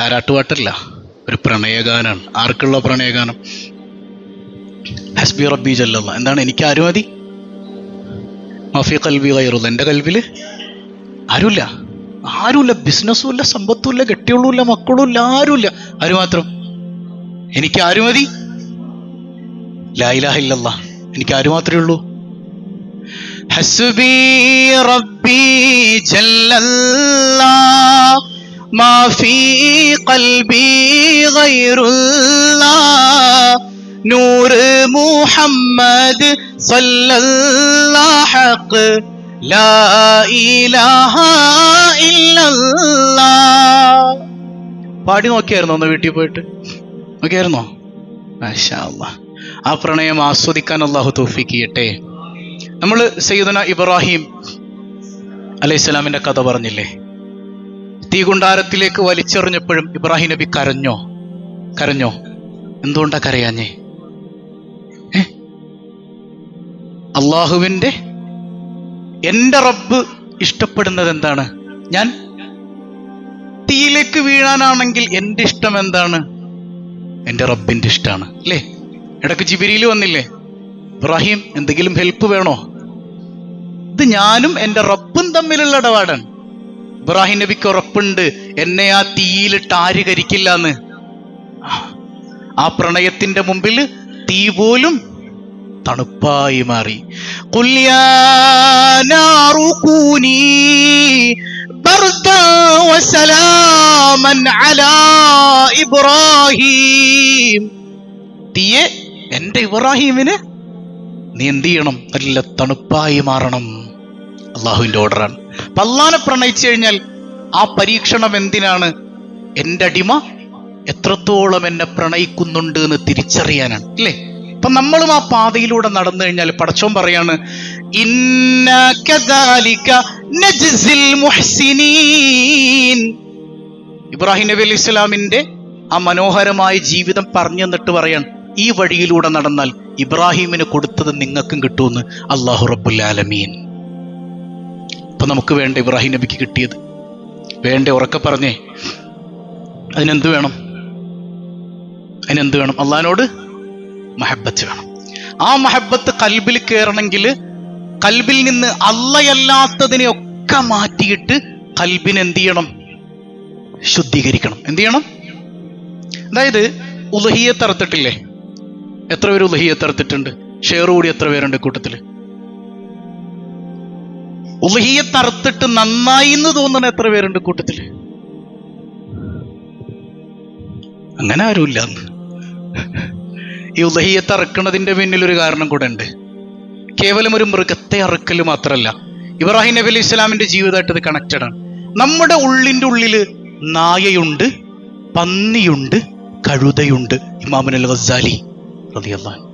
താരാട്ടുപാട്ടല്ല, ഒരു പ്രണയഗാനാണ്. ആർക്കുള്ള പ്രണയഗാനം? ഹസ്ബി റബ്ബി ജല്ലല്ലാഹ്. എന്താണ്? എനിക്ക് ആരും മതി, മഫി ഖൽബി ഗൈറുല്ലാഹ്. എൻ്റെ കൽബിൽ ആരുമില്ല, ആരുമില്ല. ബിസിനസ്സും ഇല്ല, സമ്പത്തും ഇല്ല, കെട്ടിയുള്ളൂ ഇല്ല, മക്കളും ഇല്ല, ആരുമില്ല. ആര് മാത്രം? എനിക്ക് ആരും മതി, ലാ ഇലാഹ ഇല്ലല്ലാഹ്. എനിക്ക് ആര് മാത്രമേ ഉള്ളൂ? ഹസ്ബി റബ്ബി ജല്ലല്ലാഹ് മാ ഫീ ഖൽബി ഗൈറുല്ലാഹ് നൂർ മുഹമ്മദ് സല്ലല്ലാഹു ഹഖ് ലാ ഇലാഹ ഇല്ലല്ലാഹ്. പാടി നോക്കിയായിരുന്നോ? ഒന്ന് വീട്ടിൽ പോയിട്ട് നോക്കിയായിരുന്നോ? മാഷാ അല്ലാഹ്. ആ പ്രണയം ആസ്വദിക്കാൻ അല്ലാഹു തൗഫീഖ് ചെയ്യട്ടെ. നമ്മൾ സയ്യിദുന ഇബ്രാഹിം അലൈഹിസ്സലാമിന്റെ കഥ പറഞ്ഞില്ലേ? തീകുണ്ടാരത്തിലേക്ക് വലിച്ചെറിഞ്ഞപ്പോഴും ഇബ്രാഹിം നബി കരഞ്ഞോ? കരഞ്ഞോ? എന്തുകൊണ്ടാ കരയാഞ്ഞേ? അള്ളാഹുവിന്റെ, എന്റെ റബ്ബ് ഇഷ്ടപ്പെടുന്നത് എന്താണ്? ഞാൻ തീയിലേക്ക് വീഴാനാണെങ്കിൽ എന്റെ ഇഷ്ടം എന്താണ്? എന്റെ റബ്ബിന്റെ ഇഷ്ടമാണ് അല്ലേ? ഇടയ്ക്ക് ജിബ്രീൽ വന്നില്ലേ? ഇബ്രാഹിം എന്തെങ്കിലും ഹെൽപ്പ് വേണോ? ഇത് ഞാനും എന്റെ റബ്ബും തമ്മിലുള്ള ഇടപാടാണ്. ഇബ്രാഹിം നബിക്ക് ഉറപ്പുണ്ട്, എന്നെ ആ തീയിലിട്ട് ആര് കരിക്കില്ല എന്ന്. ആ പ്രണയത്തിന്റെ മുമ്പിൽ തീ പോലും തണുപ്പായി മാറി. ഖുൽ യാ നാറു കൂനി ബർദൻ വസലാമൻ അലാ ഇബ്രാഹിം. തീയെ, എന്റെ ഇബ്രാഹിമിന് നീ എന്ത് ചെയ്യണം? നല്ല തണുപ്പായി മാറണം. അള്ളാഹുവിന്റെ ഓർഡറാണ്. അപ്പൊ അള്ളാനെ പ്രണയിച്ചു കഴിഞ്ഞാൽ ആ പരീക്ഷണം എന്തിനാണ്? എന്റെ അടിമ എത്രത്തോളം എന്നെ പ്രണയിക്കുന്നുണ്ട് എന്ന് തിരിച്ചറിയാനാണ് അല്ലേ? അപ്പൊ നമ്മളും ആ പാതയിലൂടെ നടന്നു കഴിഞ്ഞാൽ പടച്ചോൻ പറയാണ്, ഇന്നാ കദാലിക നജ്സിൽ മുഹ്സിനീൻ. ഇബ്രാഹിം നബി അലൈഹി സ്വലാമിന്റെ ആ മനോഹരമായ ജീവിതം പറഞ്ഞു തന്നിട്ട് പറയാണ്, ഈ വഴിയിലൂടെ നടന്നാൽ ഇബ്രാഹിമിന് കൊടുത്തത് നിങ്ങൾക്കും കിട്ടുമെന്ന് അല്ലാഹു റബ്ബുൽ ആലമീൻ. അപ്പൊ നമുക്ക് വേണ്ട ഇബ്രാഹിം നബിക്ക് കിട്ടിയത് വേണ്ട? ഉറക്കെ പറഞ്ഞേ. അതിനെന്ത് വേണം? അതിനെന്ത് വേണം? അള്ളാഹിനോട് മഹബത്ത് വേണം. ആ മഹബത്ത് കൽബിൽ കയറണമെങ്കിൽ കൽബിൽ നിന്ന് അള്ളയല്ലാത്തതിനെ ഒക്കെ മാറ്റിയിട്ട് കൽബിനെ എന്ത് ചെയ്യണം? ശുദ്ധീകരിക്കണം. എന്ത് ചെയ്യണം? അതായത് ഉളുഹിയ്യത്ത് അറുത്തിട്ടില്ലേ? എത്ര പേര് ഉളുഹിയ്യത്ത് അറുത്തിട്ടുണ്ട്? ഷെയർ കൂടി എത്ര പേരുണ്ട് കൂട്ടത്തില്? ഉളുഹിയ്യത്ത് അറുത്തിട്ട് നന്നായി എന്ന് തോന്നുന്ന എത്ര പേരുണ്ട് കൂട്ടത്തില്? അങ്ങനെ ആരുമില്ല. ഈ ഉളുഹിയ്യത്ത് അറുക്കുന്നതിന്റെ പിന്നിൽ ഒരു കാരണം കൂടെ ഉണ്ട്. കേവലം ഒരു മൃഗത്തെ അറുക്കൽ മാത്രമല്ല, ഇബ്രാഹിം നബി അലൈഹി ഇസ്ലാമിന്റെ ജീവിതമായിട്ട് ഇത് കണക്റ്റഡ് ആണ്. നമ്മുടെ ഉള്ളിന്റെ ഉള്ളില് നായയുണ്ട്, പന്നിയുണ്ട്, കഴുതയുണ്ട്. ഇമാമുൽ ഗസാലി റളിയല്ലാഹു അൻഹു.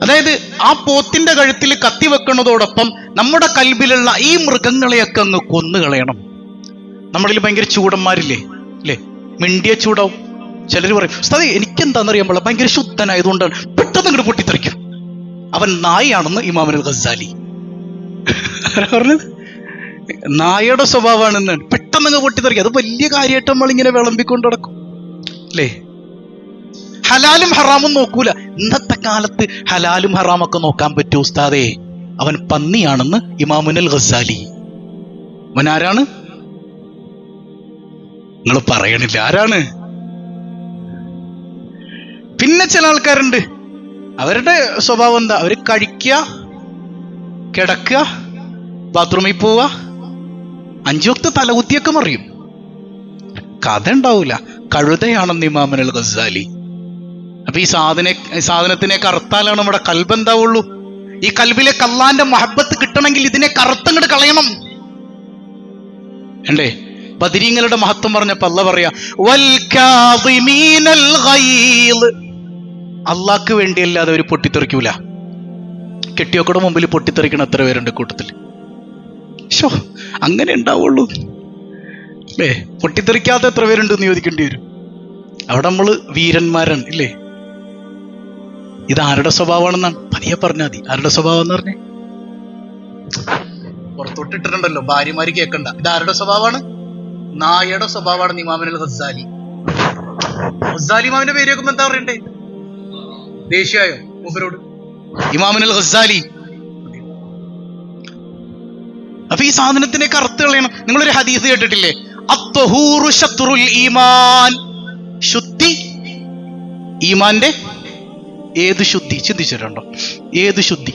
അതായത് ആ പോത്തിന്റെ കഴുത്തിൽ കത്തി വെക്കുന്നതോടൊപ്പം നമ്മുടെ കൽബിലുള്ള ഈ മൃഗങ്ങളെയൊക്കെ അങ്ങ് കൊന്നുകളയണം. നമ്മളിൽ ഭയങ്കര ചൂടന്മാരില്ലേ അല്ലേ? മിണ്ടിയ ചൂടാവും. ചിലർ പറയും, ഉസ്താദേ എനിക്കെന്താണെന്നറിയാൻ പാടില്ല, ഭയങ്കര ശുദ്ധനായതുകൊണ്ടാണ്, പെട്ടെന്ന് അങ്ങോട്ട് പൊട്ടിത്തെറിക്കും. അവൻ നായയാണെന്ന് ഇമാമുൽ ഗസാലി പറഞ്ഞത്. നായയുടെ സ്വഭാവമാണെന്ന്, പെട്ടെന്ന് അങ്ങ് പൊട്ടിത്തെറിക്കും. അത് വലിയ കാര്യമായിട്ട് നമ്മളിങ്ങനെ വിളമ്പിക്കൊണ്ട് നടക്കും അല്ലേ? ഹലാലും ഹറാമും നോക്കൂല. ഇന്നത്തെ കാലത്ത് ഹലാലും ഹറാമൊക്കെ നോക്കാൻ പറ്റൂ ഉസ്താദേ? അവൻ പന്നിയാണെന്ന് ഇമാമുൽ ഗസാലി. അവൻ ആരാണ്? നിങ്ങൾ പറയണില്ല ആരാണ്? പിന്നെ ചില ആൾക്കാരുണ്ട്, അവരുടെ സ്വഭാവം എന്താ? അവര് കഴിക്കുക, കിടക്കുക, ബാത്റൂമിൽ പോവുക, 5 വക്ത് തലകുത്തിയൊക്കെ മറിയും. കഥ ഉണ്ടാവൂല. കഴുതയാണെന്ന് ഇമാമുൽ ഗസാലി. അപ്പൊ ഈ സാധനത്തിനെ കറുത്താലാണ് നമ്മുടെ കൽബ് എന്താവുള്ളൂ. ഈ കൽബിലേക്ക് അല്ലാന്റെ മഹബത്ത് കിട്ടണമെങ്കിൽ ഇതിനെ കറുത്തങ്ങട് കളയണം. അല്ലേ? ബദരീങ്ങളുടെ മഹത്വം പറഞ്ഞപ്പോ അല്ലാഹ് പറയാ, വൽ കാദിമീനൽ ഗൈദ്. അള്ളാഹ്ക്ക് വേണ്ടിയല്ലാതെ അവർ പൊട്ടിത്തെറിക്കൂല. കെട്ടിയോക്കടെ മുമ്പിൽ പൊട്ടിത്തെറിക്കണ എത്ര പേരുണ്ട് കൂട്ടത്തിൽ? ശോ, അങ്ങനെ ഉണ്ടാവുള്ളൂ അല്ലേ? പൊട്ടിത്തെറിക്കാത്ത എത്ര പേരുണ്ട് എന്ന് ചോദിക്കേണ്ടി വരും. അവിടെ നമ്മള് വീരന്മാരാണ് ഇല്ലേ? ഇത് ആരുടെ സ്വഭാവമാണെന്നാണ് പതിയെ പറഞ്ഞാൽ മതി. ആരുടെ സ്വഭാവം എന്ന് പറഞ്ഞേ? പുറത്തോട്ടിട്ടുണ്ടല്ലോ, ഭാര്യമാര് കേൾക്കണ്ട. ഇത് ആരുടെ സ്വഭാവമാണ്? നായയുടെ സ്വഭാവമാണ് ഇമാമുൽ ഗസാലി. ഗസാലി ഇമാമിന്റെ പേര് കേൾക്കുമ്പോ എന്താ പറയണ്ടേ? ദേഷ്യായോ മൂപ്പരോട്? ഇമാമുൽ ഗസാലി. അപ്പൊ ഈ സാധനത്തിനൊക്കെ അർത്ഥം കളയണം. നിങ്ങളൊരു ഹദീസ് കേട്ടിട്ടില്ലേ? അത്വഹൂറു ശത്റുൽ ഈമാൻ. ശുദ്ധി ഈമാന്റെ ഏത് ശുദ്ധി? ചിന്തിച്ചിട്ടുണ്ടോ? ഏത് ശുദ്ധി?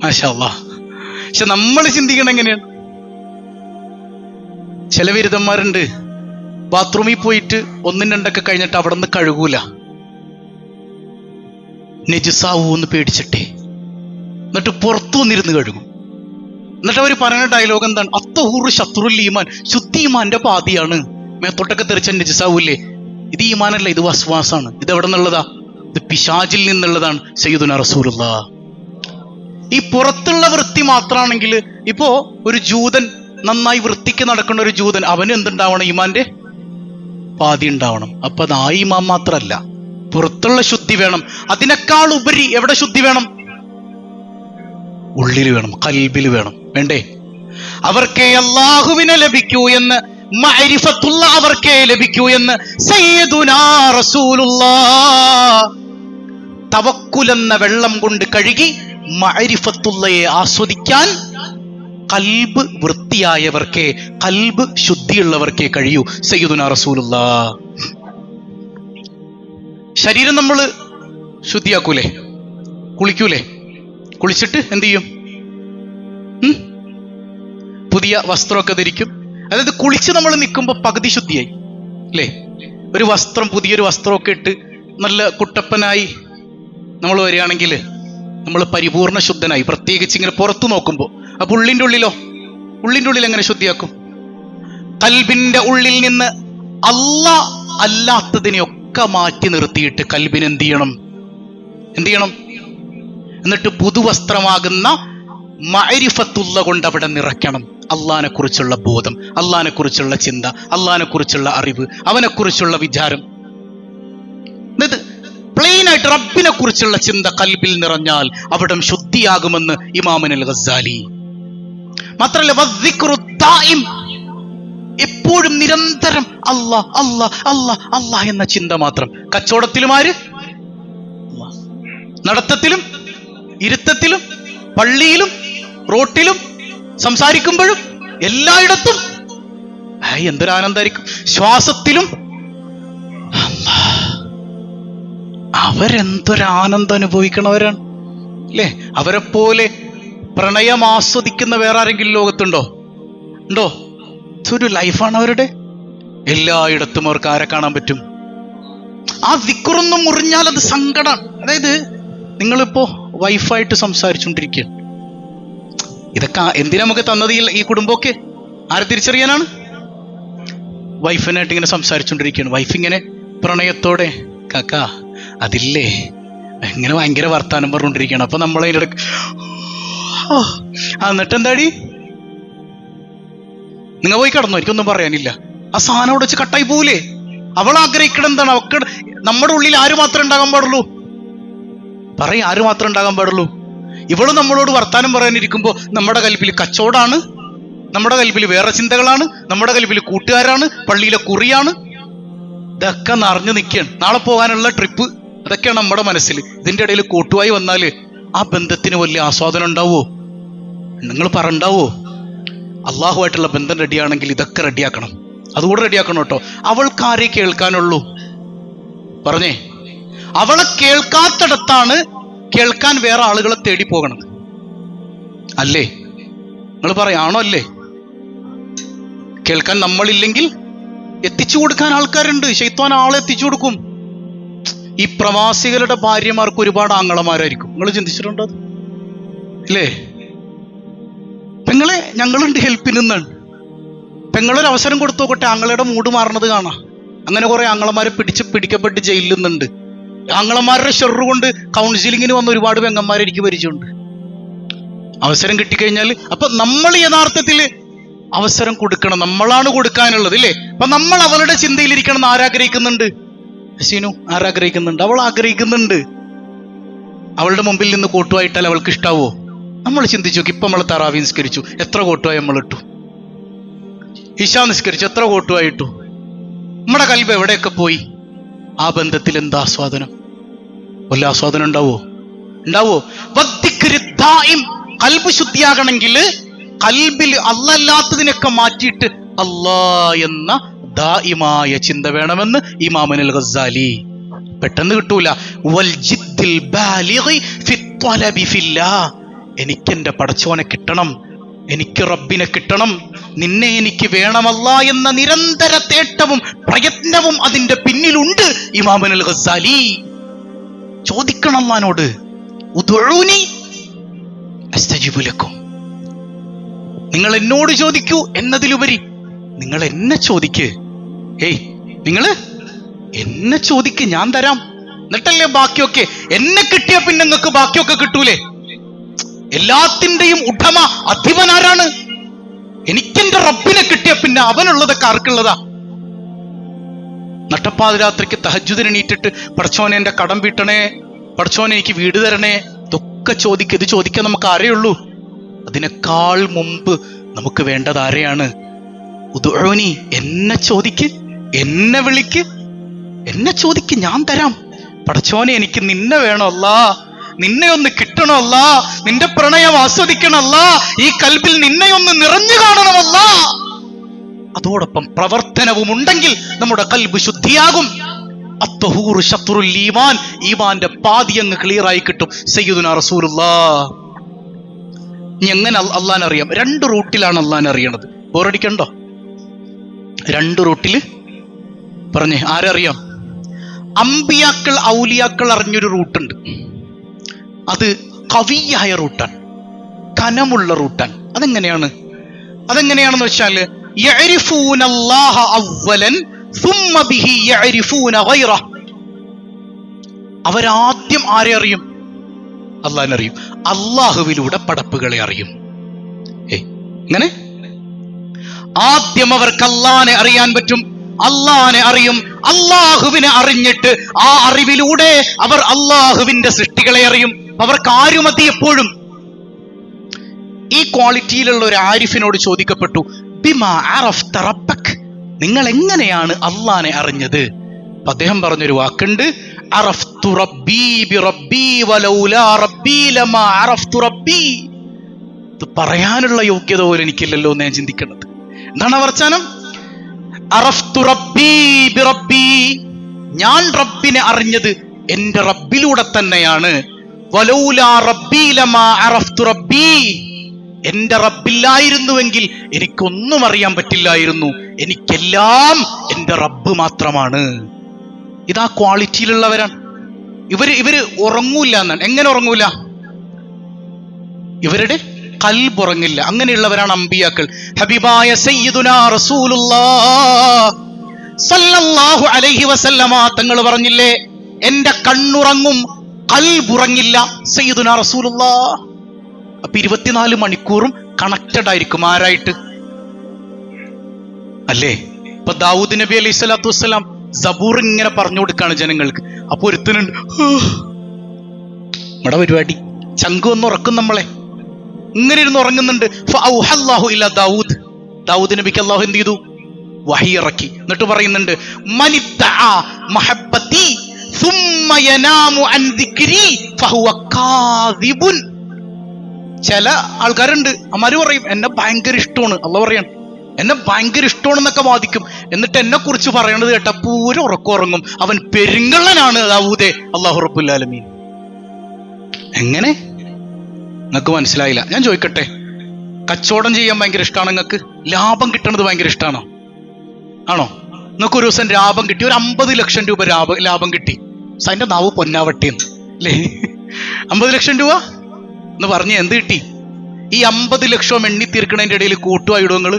മാഷാ അല്ലാഹ്. പക്ഷെ നമ്മൾ ചിന്തിക്കണം എങ്ങനെയാണ്? ചില ബിരുദന്മാരുണ്ട്, ബാത്റൂമിൽ പോയിട്ട് ഒന്നും രണ്ടൊക്കെ കഴിഞ്ഞിട്ട് അവിടെ നിന്ന് കഴുകൂല, നെജിസാവൂന്ന് പേടിച്ചിട്ടേ. എന്നിട്ട് പുറത്തു വന്നിരുന്ന് കഴുകും. എന്നിട്ട് അവർ പറയുന്ന ഡയലോഗ് എന്താണ്? അത്തഹൂറു ശത്രുൽ ഈമാൻ. ശുദ്ധി ഈമാന്റെ പാതിയാണ്. മേത്തോട്ടൊക്കെ തെറിച്ച നെജിസാവൂല്ലേ? ഇത് ഈമാനല്ല, ഇത് വസ്വാസാണ്. ഇത് എവിടെ നിന്നുള്ളതാ? ഇത് പിശാചിൽ നിന്നുള്ളതാണ്. സയ്യിദുനാ റസൂലുള്ളാഹ്. ഈ പുറത്തുള്ള വൃത്തി മാത്രമാണെങ്കിൽ, ഇപ്പോ ഒരു ജൂതൻ, നന്നായി വൃത്തിക്ക് നടക്കുന്ന ഒരു ജൂതൻ, അവന് എന്തുണ്ടാവണം? ഈമാന്റെ പാതി ഉണ്ടാവണം. അപ്പൊ അത് ആ ഈമാൻ മാത്രമല്ല, പുറത്തുള്ള ശുദ്ധി വേണം. അതിനേക്കാൾ ഉപരി എവിടെ ശുദ്ധി വേണം? ഉള്ളിൽ വേണം, ഖൽബിൽ വേണം. വേണ്ടേ? അവർക്കേ അല്ലാഹുവിനെ ലഭിക്കൂ എന്ന്, മഅരിഫത്തുള്ള അവർക്കേ ലഭിക്കൂ എന്ന് സയ്യിദുനാ റസൂലുള്ളാഹ് തവക്കുൽ എന്ന വെള്ളം കൊണ്ട് കഴുകി മഅരിഫത്തുള്ളയെ ആസ്വദിക്കാൻ ഖൽബ് വൃത്തിയായവർക്കേ, ഖൽബ് ശുദ്ധിയുള്ളവർക്കേ കഴിയൂ. സയ്യിദുനാ റസൂലുള്ളാഹ്. ശരീരം നമ്മൾ ശുദ്ധിയാക്കൂലേ? കുളിക്കൂലേ? കുളിച്ചിട്ട് എന്ത് ചെയ്യും? പുതിയ വസ്ത്രമൊക്കെ ധരിക്കും. അതായത് കുളിച്ച് നമ്മൾ നിൽക്കുമ്പോൾ പകുതി ശുദ്ധിയായി അല്ലേ? ഒരു വസ്ത്രം, പുതിയൊരു വസ്ത്രമൊക്കെ ഇട്ട് നല്ല കുട്ടപ്പനായി നമ്മൾ വരികയാണെങ്കിൽ നമ്മൾ പരിപൂർണ ശുദ്ധനായി. പ്രത്യേകിച്ച് ഇങ്ങനെ പുറത്തു നോക്കുമ്പോൾ. അപ്പൊ ഉള്ളിൻ്റെ ഉള്ളിലോ? ഉള്ളിൻ്റെ ഉള്ളിൽ എങ്ങനെ ശുദ്ധിയാക്കും? കൽബിന്റെ ഉള്ളിൽ നിന്ന് അല്ലാഹ് അല്ലാത്തതിനെയൊക്കെ മാറ്റി നിർത്തിയിട്ട് കൽബിന് എന്ത് ചെയ്യണം? എന്നിട്ട് പുതുവസ്ത്രമാകുന്ന മഅരിഫത്തുള്ള കൊണ്ട് അവിടെ നിറയ്ക്കണം. അള്ളാഹിനെ കുറിച്ചുള്ള ബോധം, അള്ളാഹിനെ കുറിച്ചുള്ള ചിന്ത, അള്ളാഹിനെ കുറിച്ചുള്ള അറിവ്, അവനെ കുറിച്ചുള്ള വിചാരം. പ്ലെയിൻ ആയിട്ട് റബ്ബിനെ കുറിച്ചുള്ള ചിന്ത കൽബിൽ നിറഞ്ഞാൽ അവിടം ശുദ്ധിയാകുമെന്ന് ഇമാമുൽ ഗസാലി. മാത്രമല്ല, വദ്ദിക്റു ദായിം, എപ്പോഴും നിരന്തരം അല്ലാഹ് അല്ലാഹ് അല്ലാഹ് അല്ലാഹ് എന്ന ചിന്ത മാത്രം. കച്ചവടത്തിലും ആര്? നടത്തത്തിലും ഇരുത്തത്തിലും പള്ളിയിലും റോട്ടിലും സംസാരിക്കുമ്പോഴും എല്ലായിടത്തും എന്തൊരാനന്ദായിരിക്കും. ശ്വാസത്തിലും അവരെന്തൊരാനന്ദം അനുഭവിക്കണവരാണ് അല്ലേ? അവരെ പോലെ പ്രണയം ആസ്വദിക്കുന്ന വേറെ ആരെങ്കിലും ലോകത്തുണ്ടോ? ഉണ്ടോ? ഒരു ലൈഫാണ് അവരുടെ. എല്ലായിടത്തും അവർക്ക് ആരെ കാണാൻ പറ്റും? ആ ദിക്റൊന്നും മുറിഞ്ഞാൽ അത് സങ്കടമാണ്. അതായത് നിങ്ങളിപ്പോ വൈഫായിട്ട് സംസാരിച്ചുകൊണ്ടിരിക്കുക, ഇതൊക്കെ എന്തിനാ നമുക്ക് തന്നത്? ഈ കുടുംബമൊക്കെ ആരെ തിരിച്ചറിയാനാണ്? വൈഫിനായിട്ട് ഇങ്ങനെ സംസാരിച്ചുകൊണ്ടിരിക്കുകയാണ്. വൈഫ് ഇങ്ങനെ പ്രണയത്തോടെ, കാക്ക അതില്ലേ, ഇങ്ങനെ ഭയങ്കര വർത്താനം പറഞ്ഞുകൊണ്ടിരിക്കുകയാണ്. അപ്പൊ നമ്മളതിൻ്റെ ഇടയ്ക്ക് എന്നിട്ട് എന്താടി, നിങ്ങൾ പോയി കിടന്നോ, എനിക്കൊന്നും പറയാനില്ല. ആ സാധനം അവിടെ വെച്ച് കട്ടായി പോകൂലേ? അവൾ ആഗ്രഹിക്കണം എന്താണ്? അവക്ക് നമ്മുടെ ഉള്ളിൽ ആര് മാത്രമേ ഉണ്ടാകാൻ പാടുള്ളൂ? പറയും, ആര് മാത്രമേ ഉണ്ടാകാൻ പാടുള്ളൂ? ഇവള് നമ്മളോട് വർത്താനം പറയാനിരിക്കുമ്പോ നമ്മുടെ കൽബിൽ കച്ചവടാണ്, നമ്മുടെ കൽബിൽ വേറെ ചിന്തകളാണ്, നമ്മുടെ കൽബിൽ കൂട്ടുകാരാണ്, പള്ളിയിലെ കുറിയാണ്, ഇതൊക്കെ നിറഞ്ഞു നിൽക്കുകയാണ്. നാളെ പോകാനുള്ള ട്രിപ്പ്, അതൊക്കെയാണ് നമ്മുടെ മനസ്സിൽ. ഇതിന്റെ ഇടയിൽ കൂട്ടുവായി വന്നാല് ആ ബന്ധത്തിന് വലിയ ആസ്വാദനം ഉണ്ടാവോ? നിങ്ങൾ പറണ്ടാവോ? അള്ളാഹുമായിട്ടുള്ള ബന്ധം റെഡിയാണെങ്കിൽ ഇതൊക്കെ റെഡിയാക്കണം. അതുകൂടെ റെഡിയാക്കണം കേട്ടോ. അവൾക്കാരെ കേൾക്കാനുള്ളൂ? പറഞ്ഞേ, അവളെ കേൾക്കാത്തിടത്താണ് കേൾക്കാൻ വേറെ ആളുകളെ തേടി പോകണത് അല്ലേ? നിങ്ങൾ പറയാണോ? അല്ലേ? കേൾക്കാൻ നമ്മളില്ലെങ്കിൽ എത്തിച്ചു കൊടുക്കാൻ ആൾക്കാരുണ്ട്. ശൈത്വാൻ ആളെ എത്തിച്ചു കൊടുക്കും. ഈ പ്രവാസികളുടെ ഭാര്യമാർക്ക് ഒരുപാട് ആങ്ങളമാരായിരിക്കും. നിങ്ങൾ ചിന്തിച്ചിട്ടുണ്ടോ അല്ലേ? പെങ്ങളെ ഞങ്ങളുണ്ട് ഹെൽപ്പിനെന്നാണ്. പെങ്ങളൊരു അവസരം കൊടുത്തു നോക്കട്ടെ, ആങ്ങളുടെ മൂഡ് മാറണത് കാണാം. അങ്ങനെ കുറെ ആങ്ങളമാരെ പിടിക്കപ്പെട്ട് ജയിലിൽ നിന്നുണ്ട്. ആങ്ങളമാരുടെ ഷെറു കൊണ്ട് കൗൺസിലിങ്ങിന് വന്ന ഒരുപാട് പെങ്ങന്മാരെ എനിക്ക് പരിചയമുണ്ട്. അവസരം കിട്ടിക്കഴിഞ്ഞാൽ അപ്പൊ നമ്മൾ യഥാർത്ഥത്തിൽ അവസരം കൊടുക്കണം. നമ്മളാണ് കൊടുക്കാനുള്ളത് ഇല്ലേ? അപ്പൊ നമ്മൾ അവളുടെ ചിന്തയിലിരിക്കണം എന്ന് ആരാഗ്രഹിക്കുന്നുണ്ട്? ഹസീനു ആരാഗ്രഹിക്കുന്നുണ്ട്? അവൾ ആഗ്രഹിക്കുന്നുണ്ട്. അവളുടെ മുമ്പിൽ നിന്ന് കോട്ടുവായിട്ടാൽ അവൾക്ക് ഇഷ്ടാവോ? നമ്മൾ ചിന്തിച്ചു നോക്കി. ഇപ്പൊ നമ്മൾ തറാവി നിസ്കരിച്ചു, എത്ര കോട്ടുവായി നമ്മൾ ഇട്ടു? ഇശാ നിസ്കരിച്ചു, എത്ര കോട്ടുമായിട്ടു? നമ്മുടെ കൽബ് എവിടെയൊക്കെ പോയി? ആ ബന്ധത്തിൽ എന്താ ആസ്വാദനം? വല്ല ആസ്വാദനം ഉണ്ടാവോ? കൽബ് ശുദ്ധിയാകണമെങ്കിൽ കൽബിൽ അല്ലല്ലാത്തതിനൊക്കെ മാറ്റിയിട്ട് അല്ലാ എന്ന ദായിമായ ചിന്ത വേണമെന്ന് ഇമാമുൽ ഗസാലി. പെട്ടെന്ന് കിട്ടൂല. വൽ ജിദ്ദിൽ ബാലിഗി ഫി ത്വലബി ഫില്ലാഹ്. എനിക്കെന്റെ പടച്ചോനെ കിട്ടണം, എനിക്ക് റബ്ബിനെ കിട്ടണം, നിന്നെ എനിക്ക് വേണമല്ല എന്ന നിരന്തര തേട്ടവും പ്രയത്നവും അതിന്റെ പിന്നിലുണ്ട്. ഇമാമുൽ ഗസാലി ചോദിക്കണം അല്ലാഹുവിനോട്, ഉദ്ഉനി അസ്തജിബു ലക്കും. നിങ്ങൾ എന്നോട് ചോദിക്കൂ എന്നതിലുപരി നിങ്ങൾ എന്നെ ചോദിക്ക്. നിങ്ങൾ എന്നെ ചോദിക്ക്, ഞാൻ തരാം. എന്നിട്ടല്ലേ ബാക്കിയൊക്കെ. എന്നെ കിട്ടിയ പിന്നെ നിങ്ങൾക്ക് ബാക്കിയൊക്കെ കിട്ടൂലേ? എല്ലാത്തിന്റെയും ഉടമ അധിപൻ ആരാണ്? എനിക്കെന്റെ റബ്ബിനെ കിട്ടിയ പിന്നെ അവനുള്ളതൊക്കെ ആർക്കുള്ളതാ? നട്ടപ്പാതിരാത്രിക്ക് തഹജ്ജുദിന് എണീറ്റിട്ട് പടച്ചോനെ എന്റെ കടം വീട്ടണേ, പടച്ചോനെ എനിക്ക് വീട് തരണേ, ഇതൊക്കെ ചോദിക്കുക. ഇത് ചോദിക്കാൻ നമുക്ക് ആരെയുള്ളൂ? അതിനേക്കാൾ മുമ്പ് നമുക്ക് വേണ്ടത് ആരെയാണ്? ഉദ്ഉനി, എന്നെ ചോദിക്ക്, എന്നെ വിളിക്ക്, എന്നെ ചോദിക്ക്, ഞാൻ തരാം. പടച്ചോനെ എനിക്ക് നിന്നെ വേണമല്ല, നിന്നെ ഒന്ന് കിട്ടണമല്ല, നിന്റെ പ്രണയം ആസ്വദിക്കണമല്ല, ഈ കൽബിൽ നിന്നെ ഒന്ന് നിറഞ്ഞു കാണണമല്ല. അതോടൊപ്പം പ്രവർത്തനവും ഉണ്ടെങ്കിൽ നമ്മുടെ കൽബ് ശുദ്ധിയാകും. അത്തഹൂർ ശത്രുൽ ഈമാൻ, ഈമാന്റെ പാതി അങ്ങ് ക്ലിയർ ആയി കിട്ടും. സയ്യിദുനാ റസൂലുള്ളാഹ്. ഇനി എങ്ങനെ അള്ളാഹനെ അറിയാം? 2 റൂട്ടിലാണ് അള്ളാഹനെ അറിയണത്. ബോറടിക്കണ്ടോ? 2 റൂട്ടില് പറഞ്ഞേ. ആരറിയാം? അമ്പിയാക്കൾ ഔലിയാക്കൾ അറിഞ്ഞൊരു റൂട്ടുണ്ട്. അത് കവിയായ റൂട്ടാണ്, കനമുള്ള റൂട്ടാണ്. അതെങ്ങനെയാണെന്ന് വെച്ചാല് യഅരിഫൂനല്ലാഹ അവ്വലൻ സുമ്മ ബിഹി യഅരിഫൂന ഗൈറഹ്. അവരാദ്യം ആരെ അറിയും? അള്ളാഹനെ അറിയും. അള്ളാഹുവിലൂടെ പടപ്പുകളെ അറിയും. ഇങ്ങനെ ആദ്യം അവർക്ക് അള്ളാഹനെ അറിയാൻ പറ്റും, അള്ളാഹനെ അറിയും. അള്ളാഹുവിനെ അറിഞ്ഞിട്ട് ആ അറിവിലൂടെ അവർ അള്ളാഹുവിന്റെ സൃഷ്ടികളെ അറിയും. അവർക്ക് ആരും മതി എപ്പോഴും. ഈ ക്വാളിറ്റിയിലുള്ള ഒരു ആരിഫിനോട് ചോദിക്കപ്പെട്ടു, ബിമാ അറഫ്ത റബ്ബക്, നിങ്ങൾ എങ്ങനെയാണ് അള്ളാഹനെ അറിഞ്ഞത്? അദ്ദേഹം പറഞ്ഞൊരു വാക്കുണ്ട്, അറഫ്തു റബ്ബി ബിറബ്ബി വലൗലാ റബ്ബി ലമാ അറഫ്തു റബ്ബി. ഇത് പറയാനുള്ള യോഗ്യത പോലും എനിക്കില്ലല്ലോ എന്ന് ഞാൻ ചിന്തിക്കുന്നത്. എന്താണ് വർച്ചാനം? അറഫ്തു റബ്ബി ബിറബ്ബി, ഞാൻ റബ്ബിനെ അറിഞ്ഞത് എന്റെ റബ്ബിലൂടെ തന്നെയാണ്. വലൗലാ റബ്ബി ലമാ അറഫ്തു റബ്ബി, എന്റെ റബ്ബില്ലായിരുന്നുവെങ്കിൽ എനിക്കൊന്നും അറിയാൻ പറ്റില്ലായിരുന്നു. എനിക്കെല്ലാം എന്റെ റബ്ബ് മാത്രമാണ്. ഇതാ ക്വാളിറ്റിയിലുള്ളവരാണ് ഇവര് ഉറങ്ങൂല എന്നാണ്. എങ്ങനെ ഉറങ്ങൂല? ഇവരുടെ കൽബ് ഉറങ്ങില്ല. അങ്ങനെയുള്ളവരാണ് അമ്പിയാക്കൾ. ഹബീബായ സയ്യിദുനാ റസൂലുള്ളാഹ് സല്ലല്ലാഹു അലൈഹി വസല്ലമ തങ്ങൾ പറഞ്ഞില്ലേ, എന്റെ കണ്ണുറങ്ങും കൽബ് ഉറങ്ങില്ല. സയ്യിദുനാ റസൂലുള്ളാഹ്. അപ്പൊ 24 മണിക്കൂറും കണക്റ്റഡ് ആയിരിക്കും. ആരായിട്ട്? അല്ലേ? ഇപ്പൊ ദാവൂദ് നബി അലൈഹി സ്വലാത്തു വസ്സലാം സബൂർ ഇങ്ങനെ പറഞ്ഞു കൊടുക്കാണ് ജനങ്ങൾക്ക്. അപ്പൊ ഒരുത്തനുണ്ട്, നമ്മുടെ പരിപാടി ചങ്ക് ഒന്ന് ഉറക്കും നമ്മളെ. ഇങ്ങനെ ഇരുന്ന് ഉറങ്ങുന്നുണ്ട്. ദാവൂദ് നബിക്ക് അള്ളാഹു എന്ത് ചെയ്തു? വഹി ഇറക്കി. എന്നിട്ട് പറയുന്നുണ്ട്, ചില ആൾക്കാരുണ്ട്, അമ്മാര് പറയും എന്നെ ഭയങ്കര ഇഷ്ടമാണ്. അള്ളാഹു പറയാണ് എന്നെ ഭയങ്കര ഇഷ്ടമാണെന്നൊക്കെ വാദിക്കും. എന്നിട്ട് എന്നെ കുറിച്ച് പറയണത് കേട്ട പൂര ഉറക്കുറങ്ങും. അവൻ പെരുങ്കള്ളനാണ് ദാവൂദേ. അല്ലാഹു റബ്ബുൽ ആലമീൻ. എങ്ങനെ? നിങ്ങൾക്ക് മനസ്സിലായില്ല. ഞാൻ ചോദിക്കട്ടെ, കച്ചവടം ചെയ്യാൻ ഭയങ്കര ഇഷ്ടമാണ് നിങ്ങൾക്ക്? ലാഭം കിട്ടണത് ഭയങ്കര ഇഷ്ടമാണോ? ആണോ? നിങ്ങൾക്ക് ഒരു ദിവസം ലാഭം കിട്ടി, ഒരു 50 ലക്ഷം രൂപ ലാഭം കിട്ടി. അതിന്റെ നാവ് പൊന്നാവട്ടിന്ന് അല്ലേ? 50 ലക്ഷം രൂപ എന്ന് പറഞ്ഞ് എന്ത് കിട്ടി? ഈ 50 ലക്ഷം എണ്ണി തീർക്കണതിന്റെ ഇടയിൽ കൂട്ടുവായിടും നിങ്ങൾ.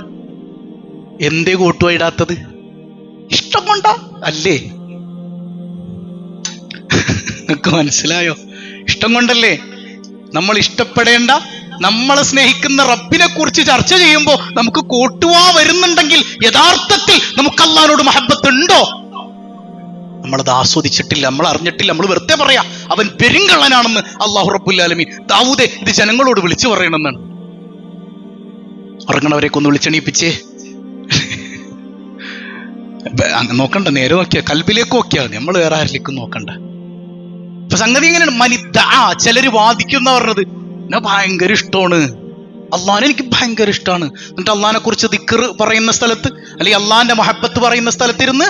എന്തേ കൂട്ടുവായിടാത്തത്? ഇഷ്ടം കൊണ്ടാ അല്ലേ? നിങ്ങൾക്ക് മനസ്സിലായോ? ഇഷ്ടം കൊണ്ടല്ലേ. നമ്മൾ ഇഷ്ടപ്പെടേണ്ട, നമ്മളെ സ്നേഹിക്കുന്ന റബ്ബിനെ കുറിച്ച് ചർച്ച ചെയ്യുമ്പോൾ നമുക്ക് കൂട്ടുവാ വരുന്നുണ്ടെങ്കിൽ യഥാർത്ഥത്തിൽ നമുക്ക് അല്ലാഹുവിനോട് മഹബ്ബത്ത് ഉണ്ടോ? നമ്മളത് ആസ്വദിച്ചിട്ടില്ല, നമ്മൾ അറിഞ്ഞിട്ടില്ല. നമ്മൾ വെറുതെ പറയാ അവൻ പെരുങ്കള്ളനാണെന്ന്. അല്ലാഹു റബ്ബുൽ ആലമീൻ ദാവൂദേ ഇത് ജനങ്ങളോട് വിളിച്ചു പറയണമെന്നാണ്. ഉറങ്ങണവരെയൊക്കെ ഒന്ന് വിളിച്ചെണീപ്പിച്ചേ. നോക്കണ്ട, നേരെ നോക്കിയാ കൽബിലേക്ക് നോക്കിയാൽ മതി, നമ്മൾ വേറെ ആരിലേക്കും നോക്കണ്ട. ഇപ്പൊ സംഗതി എങ്ങനെയാണ്? ചിലര് വാദിക്കുന്ന പറഞ്ഞത് എന്നെ ഭയങ്കര ഇഷ്ടമാണ്, അള്ളാഹിനെ എനിക്ക് ഭയങ്കര ഇഷ്ടമാണ്. എന്നിട്ട് അള്ളാഹിനെ കുറിച്ച് ദിക്ർ പറയുന്ന സ്ഥലത്ത്, അല്ലെങ്കിൽ അള്ളാഹിന്റെ മഹബത്ത് പറയുന്ന സ്ഥലത്തിരുന്ന്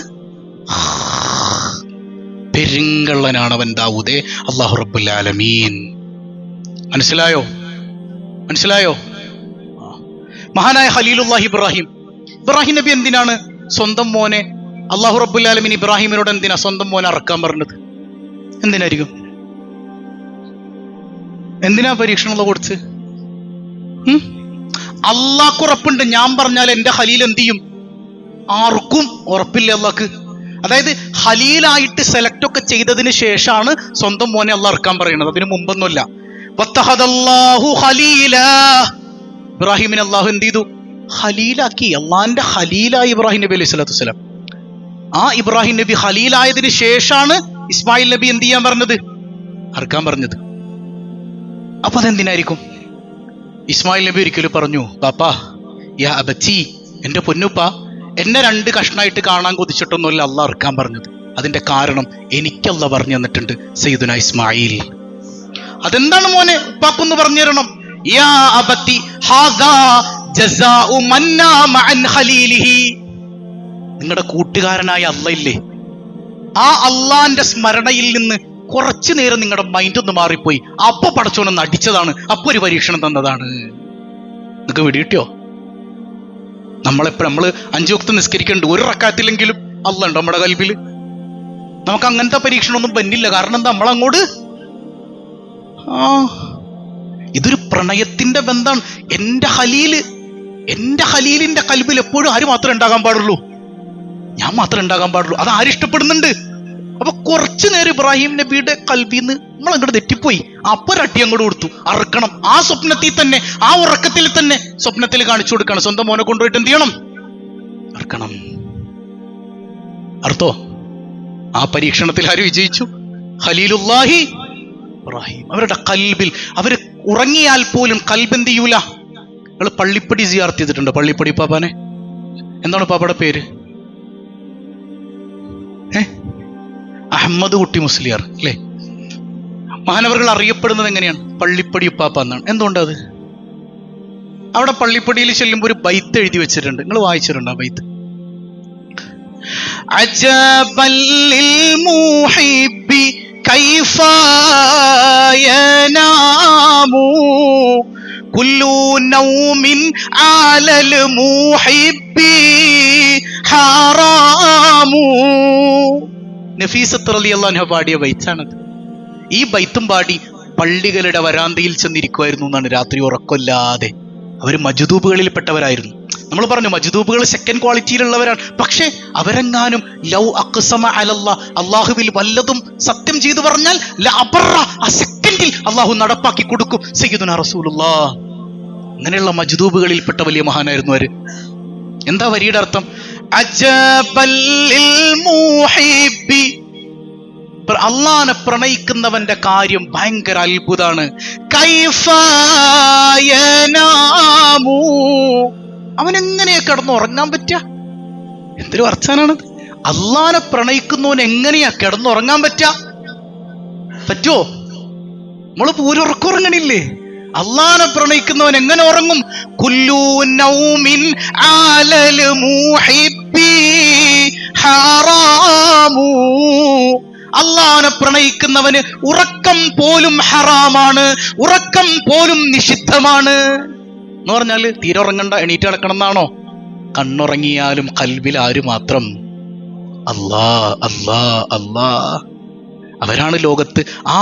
പെരുങ്കള്ളനാണ് അവൻ ദാവൂദേ, അല്ലാഹു റബ്ബുൽ ആലമീൻ. മനസ്സിലായോ? മഹാനായ ഖലീലുല്ലാഹി ഇബ്രാഹിം നബി എന്തിനാണ് സ്വന്തം മോനെ, അല്ലാഹു റബ്ബുൽ ആലമീൻ ഇബ്രാഹിമിനോട് എന്തിനാ സ്വന്തം മോനെ അറക്കാൻ പറഞ്ഞത്? എന്തിനായിരിക്കും? എന്തിനാ പരീക്ഷണമുള്ള കൊടുത്ത്? അള്ളാഹ്ക്ക് ഉറപ്പുണ്ട്, ഞാൻ പറഞ്ഞാൽ എന്റെ ഖലീൽ എന്ത് ചെയ്യും? ആർക്കും ഉറപ്പില്ല അള്ളാഹ്ക്ക്. അതായത് ഖലീലായിട്ട് സെലക്ട് ഒക്കെ ചെയ്തതിന് ശേഷമാണ് സ്വന്തം മോനെ അള്ളാഹ് ഇറക്കാൻ പറയുന്നത്, അതിന് മുമ്പൊന്നുമില്ല. ഇബ്രാഹിമിനെ അള്ളാഹു എന്ത് ചെയ്തു? ഖലീലാക്കി. അള്ളാഹിന്റെ ഖലീലായി ഇബ്രാഹിം നബി അലൈഹി സ്വലാത്തു വസ്സലാം. ആ ഇബ്രാഹിം നബി ഖലീലായതിനു ശേഷമാണ് ഇസ്മായിൽ നബി എന്ത് ചെയ്യാൻ പറഞ്ഞത്? അറക്കാൻ പറഞ്ഞത്. അപ്പൊ അതെന്തിനായിരിക്കും? ഇസ്മായിൽ നബി ഒരിക്കലും പറഞ്ഞു, പാപ്പാ യാ അബച്ചി, എന്റെ പൊന്നുപ്പ, എന്നെ 2 കഷ്ണായിട്ട് കാണാൻ കൊതിച്ചിട്ടൊന്നുമല്ല അള്ളാഹ് ഇറക്കാൻ പറഞ്ഞത്. അതിന്റെ കാരണം എനിക്കല്ല പറഞ്ഞു തന്നിട്ടുണ്ട്, സയ്യിദുന ഇസ്മായിൽ. അതെന്താണ് മോനെ? ഉപ്പാക്കൊന്ന് പറഞ്ഞു തരണം. യാ അബത്തി ഹാദാ ജസാഉ മൻ നാമ അൻ ഖലീലിഹി. നിങ്ങളുടെ കൂട്ടുകാരനായ അല്ലാഹ് ഇല്ലേ, ആ അള്ളാന്റെ സ്മരണയിൽ നിന്ന് കുറച്ചു നേരം നിങ്ങളുടെ മൈൻഡ് ഒന്ന് മാറിപ്പോയി, അപ്പൊ പടച്ചോനൊന്ന് അടിച്ചതാണ്, അപ്പൊ ഒരു പരീക്ഷണം തന്നതാണ്. നിങ്ങൾക്ക് വെടിയിട്ടോ? നമ്മൾ 5 വക്ത് നിസ്കരിക്കേണ്ട, 1 റക്അത്തിലെങ്കിലും അല്ലാഹ് ഉണ്ടോ നമ്മുടെ കൽബില്? നമുക്ക് അങ്ങനത്തെ പരീക്ഷണമൊന്നും പറ്റില്ല. കാരണം എന്താ? നമ്മളങ്ങോട്ട് ഇതൊരു പ്രണയത്തിന്റെ ബന്ധമാണ്. എന്റെ ഖലീലിന്റെ കൽബിൽ എപ്പോഴും ആര് മാത്രമേ ഉണ്ടാകാൻ പാടുള്ളൂ? ഞാൻ മാത്രമേ ഉണ്ടാകാൻ പാടുള്ളൂ. അത് ആരിഷ്ടപ്പെടുന്നുണ്ട്? അപ്പൊ കുറച്ചു നേരം ഇബ്രാഹിം നബിയുടെ കൽബിന്ന് നമ്മൾ അങ്ങോട്ട് തെറ്റിപ്പോയി, അപ്പൊ ഒരട്ടി അങ്ങോട്ട് കൊടുത്തു, അറക്കണം. ആ സ്വപ്നത്തിൽ തന്നെ, ആ ഉറക്കത്തിൽ തന്നെ സ്വപ്നത്തിൽ കാണിച്ചു കൊടുക്കണം, സ്വന്തം മോനെ കൊണ്ടുപോയിട്ട് എന്ത് ചെയ്യണം? അറക്കണം. അർത്ഥോ? ആ പരീക്ഷണത്തിൽ ആര് വിജയിച്ചു? ഖലീലുല്ലാഹി ഇബ്രാഹിം. അവരുടെ കൽബിൽ, അവര് ഉറങ്ങിയാൽ പോലും കൽബ് എന്ത് ചെയ്യൂല. നിങ്ങൾ പള്ളിപ്പടി സിയാറത്ത് ചെയ്തിട്ടുണ്ടോ? പള്ളിപ്പടി പാപ്പാനെ എന്താണ് പാപ്പയുടെ പേര്? അഹമ്മദ് കുട്ടി മുസ്ലിയാർ അല്ലേ? മഹാനവറുകൾ അറിയപ്പെടുന്നത് എങ്ങനെയാണ്? പള്ളിപ്പടി ഉപ്പാപ്പ എന്നാണ്. എന്തുകൊണ്ടത്? അവിടെ പള്ളിപ്പടിയിൽ ചെല്ലുമ്പോൾ ഒരു ബൈത്ത് എഴുതി വെച്ചിട്ടുണ്ട്, നിങ്ങൾ വായിച്ചിട്ടുണ്ടോ ആ ബൈത്ത്? അജബൽ ലിൽ മുഹിബ്ബി കൈഫ യനാമു കുല്ലു നൗമിൻ അലൽ മുഹിബ്ബി ഹറാമു. നഫീസത്ത് റളിയല്ലാഹു അൻഹ പാടിയ ബൈത്താണത്. ഈ ബൈത്തും പാടി പള്ളികളുടെ വരാന്തയിൽ ചെന്നിരിക്കുമായിരുന്നു എന്നാണ്, രാത്രി ഉറക്കമില്ലാതെ. അവർ മജ്ദൂബുകളിൽപ്പെട്ടവരായിരുന്നു. നമ്മൾ പറഞ്ഞു മജ്ദൂബുകൾ സെക്കൻഡ് ക്വാളിറ്റിയിലുള്ളവരാണ്. പക്ഷെ അവരെങ്ങാനും ലൗ അഖ്സമ അലല്ലാഹ്, അള്ളാഹുവിൽ വല്ലതും സത്യം ചെയ്തു പറഞ്ഞാൽ ലഅബറ, ആ സെക്കൻഡിൽ അള്ളാഹു നടപ്പാക്കി കൊടുക്കും സയ്യിദുനാ റസൂലുള്ളാഹ്. അങ്ങനെയുള്ള മജ്ദൂബുകളിൽപ്പെട്ട വലിയ മഹാനായിരുന്നു അവര്. എന്താ വരിയുടെ അർത്ഥം? അജബൽ ലിൽ മുഹിബ്ബി, അള്ളാഹനെ പ്രണയിക്കുന്നവന്റെ കാര്യം ഭയങ്കര അത്ഭുതാണ്. കൈഫ യനാമു, അവനെങ്ങനെയാ കിടന്നുറങ്ങാൻ പറ്റുക? എന്തൊരു വർച്ചാനാണ്! അള്ളാഹനെ പ്രണയിക്കുന്നവൻ എങ്ങനെയാ കിടന്നുറങ്ങാൻ പറ്റുമോ? നമ്മള് പൂരുറക്കുറങ്ങണില്ലേ? അള്ളാഹനെ പ്രണയിക്കുന്നവൻ എങ്ങനെ ഉറങ്ങും? കുല്ലു നൗമിൻ അലൽ മുഹിബ്ബി ഹറാമു. അള്ളാഹനെ പ്രണയിക്കുന്നവന് ഉറക്കം പോലും ഹറാമാണ്, ഉറക്കം പോലും നിഷിദ്ധമാണ്. എന്ന് പറഞ്ഞാല് തീരെ ഉറങ്ങണ്ട, എണീറ്റ് നടക്കണം എന്നാണോ? കണ്ണുറങ്ങിയാലും കൽബിൽ ആര് മാത്രം? അല്ലാ അല്ലാ അല്ലാ. അവരാണ് ലോകത്ത്. ആ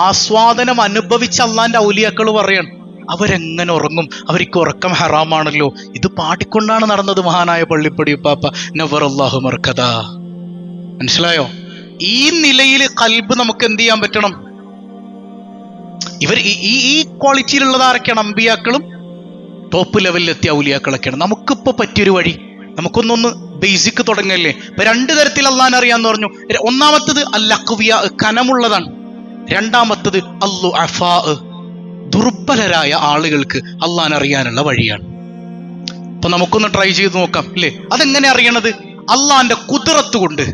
ആസ്വാദനം അനുഭവിച്ച അള്ളാന്റെ ഔലിയാക്കൾ പറയാണ്, അവരെങ്ങനെ ഉറങ്ങും? അവർക്ക് ഉറക്കം ഹറാമാണല്ലോ. ഇത് പാടിക്കൊണ്ടാണ് നടന്നത് മഹാനായ പള്ളിപ്പടി ഉപ്പാപ്പ നവറല്ലാഹു മർക്കദ. മനസ്സിലായോ? ഈ നിലയിൽ കൽബ് നമുക്ക് എന്ത് ചെയ്യാൻ പറ്റണം? ഇവർ ഈ ക്വാളിറ്റിയിലുള്ളത് ആരൊക്കെയാണ്? അമ്പിയാക്കളും ടോപ്പ് ലെവലിൽ എത്തിയ ഔലിയാക്കളൊക്കെയാണ്. നമുക്കിപ്പോ പറ്റിയൊരു വഴി, നമുക്കൊന്നൊന്ന് ബേസിക് തുടങ്ങല്ലേ. ഇപ്പൊ 2 തരത്തിൽ അള്ളാഹനെ അറിയാന്ന് പറഞ്ഞു. ഒന്നാമത്തത് അൽ-അഖ്വിയ, കനമുള്ളതാണ്. രണ്ടാമത്തത് അൽ-ളുഅഫാ, ദുർബലരായ ആളുകൾക്ക് അള്ളാഹനെ അറിയാനുള്ള വഴിയാണ്. അപ്പൊ നമുക്കൊന്ന് ട്രൈ ചെയ്ത് നോക്കാം ഇല്ലേ? അതെങ്ങനെ അറിയണത്? അള്ളാന്റെ കുദ്റത്ത് കൊണ്ട്,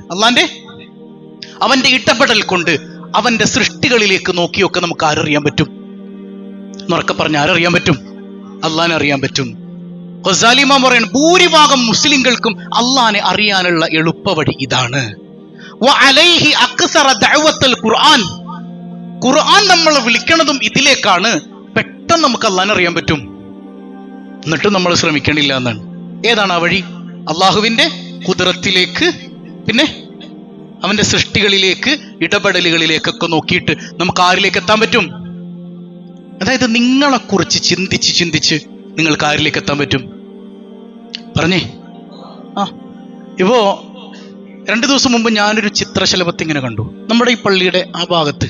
അവന്റെ ഇടപെടൽ കൊണ്ട് അവന്റെ സൃഷ്ടികളിലേക്ക് നോക്കിയൊക്കെ നമുക്ക് ആരറിയാൻ പറ്റും? എന്നുറക്കെ പറഞ്ഞ ആരറിയാൻ പറ്റും? അള്ളാനെ അറിയാൻ പറ്റും. ഗസാലി ഇമാം പറയാണ്, ഭൂരിഭാഗം മുസ്ലിങ്ങൾക്കും അള്ളാനെ അറിയാനുള്ള എളുപ്പവഴി ഇതാണ്. ഖുർആൻ നമ്മളെ വിളിക്കണതും ഇതിലേക്കാണ്. പെട്ടെന്ന് നമുക്ക് അള്ളാനെ അറിയാൻ പറ്റും. എന്നിട്ട് നമ്മൾ ശ്രമിക്കണില്ല എന്നാണ്. ഏതാണ് ആ വഴി? അള്ളാഹുവിന്റെ ഖുദ്റത്തിലേക്ക്, പിന്നെ അവന്റെ സൃഷ്ടികളിലേക്ക്, ഇടപെടലുകളിലേക്കൊക്കെ നോക്കിയിട്ട് നമുക്ക് ആരിലേക്ക് എത്താൻ പറ്റും? അതായത് നിങ്ങളെക്കുറിച്ച് ചിന്തിച്ച് നിങ്ങൾക്ക് ആരിലേക്ക് എത്താൻ പറ്റും? പറഞ്ഞേ. ഇപ്പോ 2 ദിവസം മുമ്പ് ഞാനൊരു ചിത്രശലഭത്തെ ഇങ്ങനെ കണ്ടു. നമ്മുടെ ഈ പള്ളിയുടെ ആ ഭാഗത്ത്